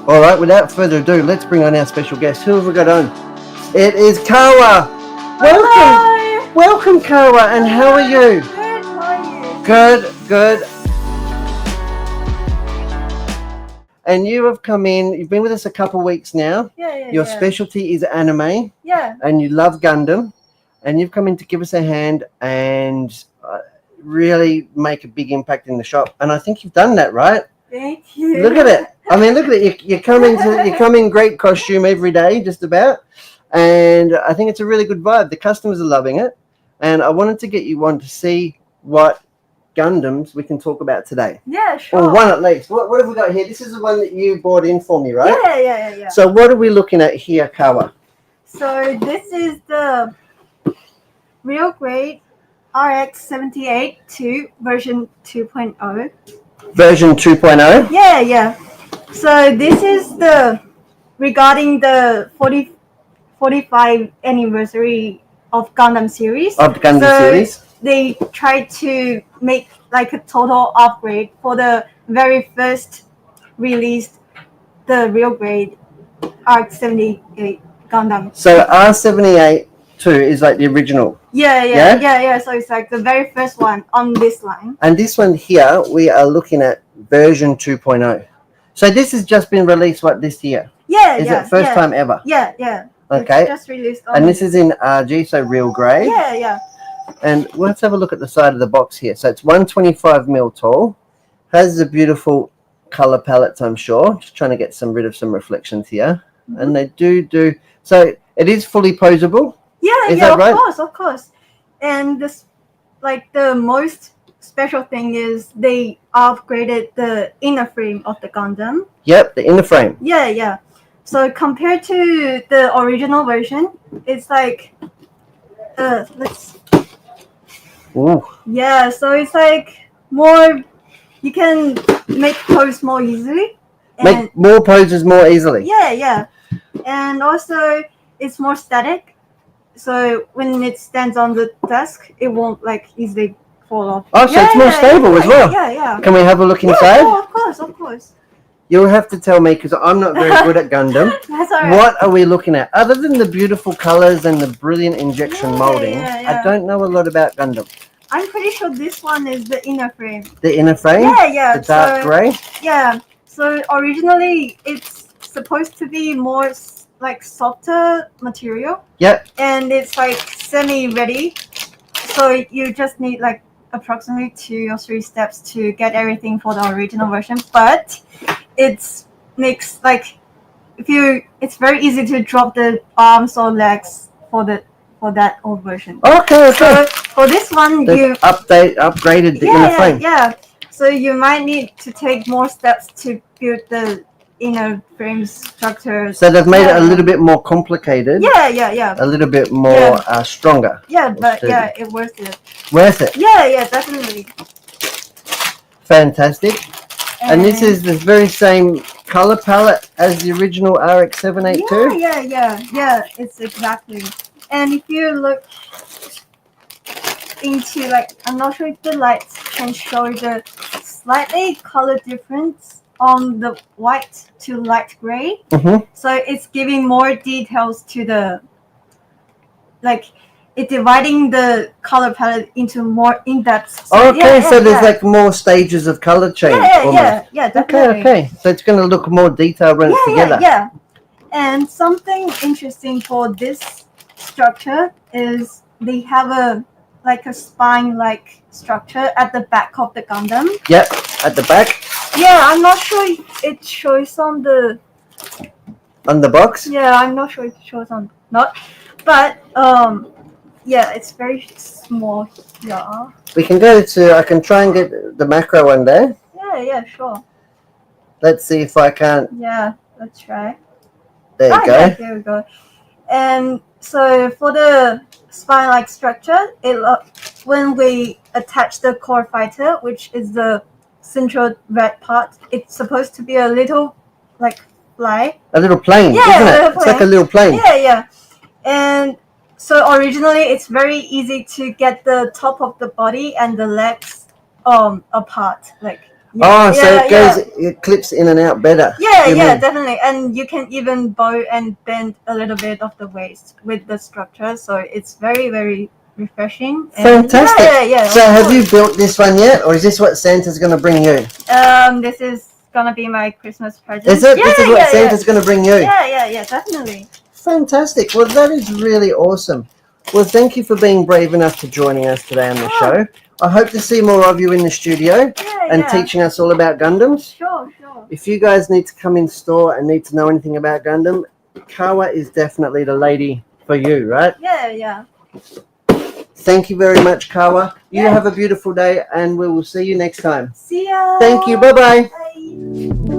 All right, without further ado, let's bring on our special guest. Who have we got on? It is Kawa. Welcome. Welcome, Kawa. And how are you? Good, how are you? Good. And you have come in, you've been with us a couple of weeks now. Yeah. Your specialty is anime. Yeah. And you love Gundam. And you've come in to give us a hand and really make a big impact in the shop. And I think you've done that, right? Thank you. Look at it. I mean, look at it. You come in great costume every day, just about. And I think it's a really good vibe. The customers are loving it. And I wanted to get you on to see what Gundams we can talk about today. Yeah, sure. Or one at least. What have we got here? This is the one that you bought in for me, right? Yeah. So what are we looking at here, Kawa? So this is the real grade RX-78-2 version 2.0. Version 2.0? Yeah. So this is regarding the 45th anniversary of Gundam series. Of the Gundam series. They tried to make like a total upgrade for the very first released, the real grade RX-78 Gundam. So R78-2 is like the original. Yeah. So it's like the very first one on this line. And this one here, we are looking at version 2.0. So this has just been released, this year? Is it first time ever? Yeah. Okay. It's just released on. And this is in RG, so real grade. Yeah. And let's have a look at the side of the box here. So it's 125mm tall. Has the beautiful color palettes, I'm sure. Just trying to get rid of some reflections here. Mm-hmm. And they do. So it is fully posable. Yeah, that right? Of course. And this, like, the most special thing is they upgraded the inner frame of the Gundam. Yep, the inner frame. Yeah. So compared to the original version, it's like, Ooh. Yeah, so it's like more, you can make pose more easily. Make more poses more easily. Yeah. And also, it's more static. So when it stands on the desk, it won't easily fall off. Oh, so it's more stable as well. Yeah. Can we have a look inside? Yeah, of course. You'll have to tell me because I'm not very good at Gundam. That's all right. What are we looking at? Other than the beautiful colors and the brilliant injection molding, I don't know a lot about Gundam. I'm pretty sure this one is the inner frame. The inner frame? Yeah. The dark grey? Yeah. So originally it's supposed to be more softer material. Yep. And it's semi-ready. So you just need approximately 2 or 3 steps to get everything for the original version. But it's it's very easy to drop the arms or legs for that old version. Okay. So for this one, you upgraded the inner frame. Yeah. So you might need to take more steps to build the inner frame structure. So they've made it a little bit more complicated. Yeah. A little bit more stronger. Yeah, but it's worth it. Worth it. Yeah, definitely. Fantastic. And this is the very same color palette as the original RX-78-2? Yeah, it's exactly. And if you look into I'm not sure if the lights can show the slightly color difference on the white to light gray. Mm-hmm. So it's giving more details to the it's dividing the color palette into more in-depth. So, there's more stages of color change. Yeah, definitely. Okay. So it's going to look more detailed when it's together. Yeah. And something interesting for this structure is they have a spine-like structure at the back of the Gundam. Yep, at the back. Yeah, I'm not sure if it shows on the box. Yeah, I'm not sure if it shows on not, but yeah, it's very small. Yeah. We can go to. I can try and get the macro one there. Yeah, sure. Let's see if I can't. Yeah, let's try. There you go. Yeah, there we go. And so for the spine-like structure, when we attach the core fighter, which is the central red part, it's supposed to be a little fly. A little plane, isn't it? It's like a little plane. Yeah. And so originally, it's very easy to get the top of the body and the legs apart. Oh, so yeah, it goes, it clips in and out better. Yeah, you yeah, mean? definitely. And you can even bow and bend a little bit of the waist with the structure, so it's very, very refreshing. And Fantastic. Yeah. So of have you course. built this one yet, or is this what Santa's going to bring you? This is gonna be my Christmas present. Is it? Yeah, This is what Santa's going to bring you? Yeah, definitely. Fantastic. Well, that is really awesome. Well, thank you for being brave enough to joining us today on the show. I hope to see more of you in the studio and teaching us all about Gundams. Sure. If you guys need to come in store and need to know anything about Gundam, Kawa is definitely the lady for you, right? Yeah. Thank you very much, Kawa. You Yeah. have a beautiful day, and we will see you next time. See ya. Thank you. Bye-bye. Bye.